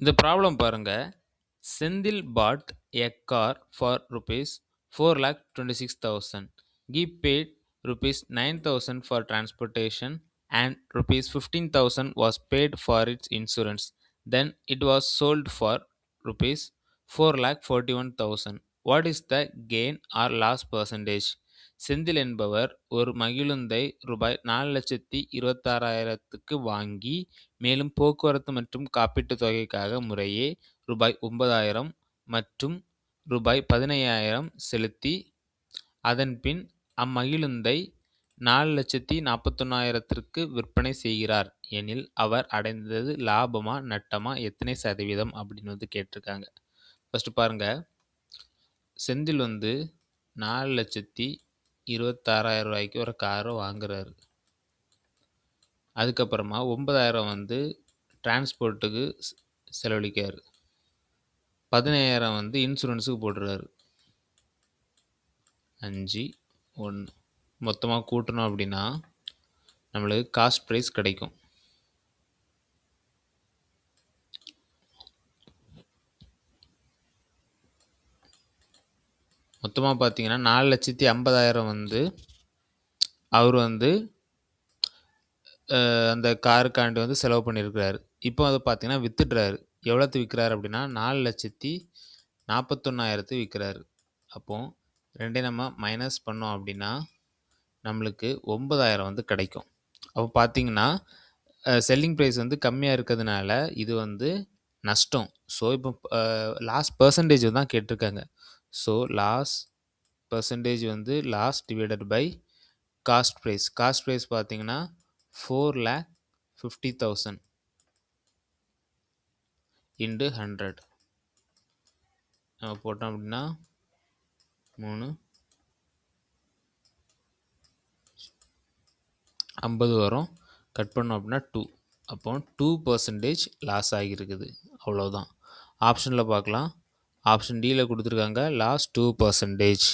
இந்த ப்ராப்ளம் பாருங்க. Senthil bought a car for rupees 4,26,000. He paid rupees 9,000 for transportation and rupees 15,000 was paid for its insurance. Then it was sold for rupees 4,41,000. What is the gain or loss percentage? Senthil என்பவர் ஒரு மகிழுந்தை ரூபாய் 4,26,000க்கு வாங்கி, மேலும் போக்குவரத்து மற்றும் காப்பீட்டுத் தொகைக்காக முறையே ரூபாய் 9,000 மற்றும் ரூபாய் 15,000 செலுத்தி, அதன்பின் அம்மகிழுந்தை 4,41,000க்கு விற்பனை செய்கிறார் எனில், அவர் அடைந்தது லாபமா நட்டமா எத்தனை சதவீதம் அப்படின்னு வந்து கேட்டிருக்காங்க. ஃபர்ஸ்ட் பாருங்க, செந்தில் வந்து 4,26,000 ரூபாய்க்கு ஒரு காரை வாங்குறாரு. அதுக்கப்புறமா 9,000 வந்து டிரான்ஸ்போர்ட்டுக்கு செலவழிக்காரு. 15,000 வந்து இன்சூரன்ஸுக்கு போடுறாரு. 5, 1 மொத்தமாக கூட்டணும் அப்படின்னா நம்மளுக்கு காஸ்ட் ப்ரைஸ் கிடைக்கும். மொத்தமாக பார்த்தீங்கன்னா 4,50,000 வந்து அவர் வந்து அந்த காருக்காண்டி வந்து செலவு பண்ணியிருக்கிறாரு. இப்போ அதை பார்த்தீங்கன்னா வித்துடுறாரு. எவ்வளோத்து விற்கிறாரு அப்படின்னா 4,41,000 விற்கிறாரு. அப்போது ரெண்டையும் நம்ம மைனஸ் பண்ணோம் அப்படின்னா நம்மளுக்கு 9,000 வந்து கிடைக்கும். அப்போ பார்த்தீங்கன்னா செல்லிங் ப்ரைஸ் வந்து கம்மியாக இருக்கிறதுனால இது வந்து நஷ்டம். ஸோ இப்போ லாஸ் பர்சன்டேஜ் தான் கேட்டிருக்காங்க. ஸோ லாஸ் பர்சன்டேஜ் வந்து loss divided by cost price. Cost price பார்த்தீங்கன்னா 4,50,000 இன்டு 100 நம்ம போட்டோம் அப்படின்னா 3 50 வரும். கட் பண்ணோம் அப்படின்னா 2. அப்போ 2% லாஸ் ஆகியிருக்குது. அவ்வளோதான். ஆப்ஷனில் பார்க்கலாம். ஆப்ஷன் டியில் கொடுத்துருக்காங்க லாஸ் 2%.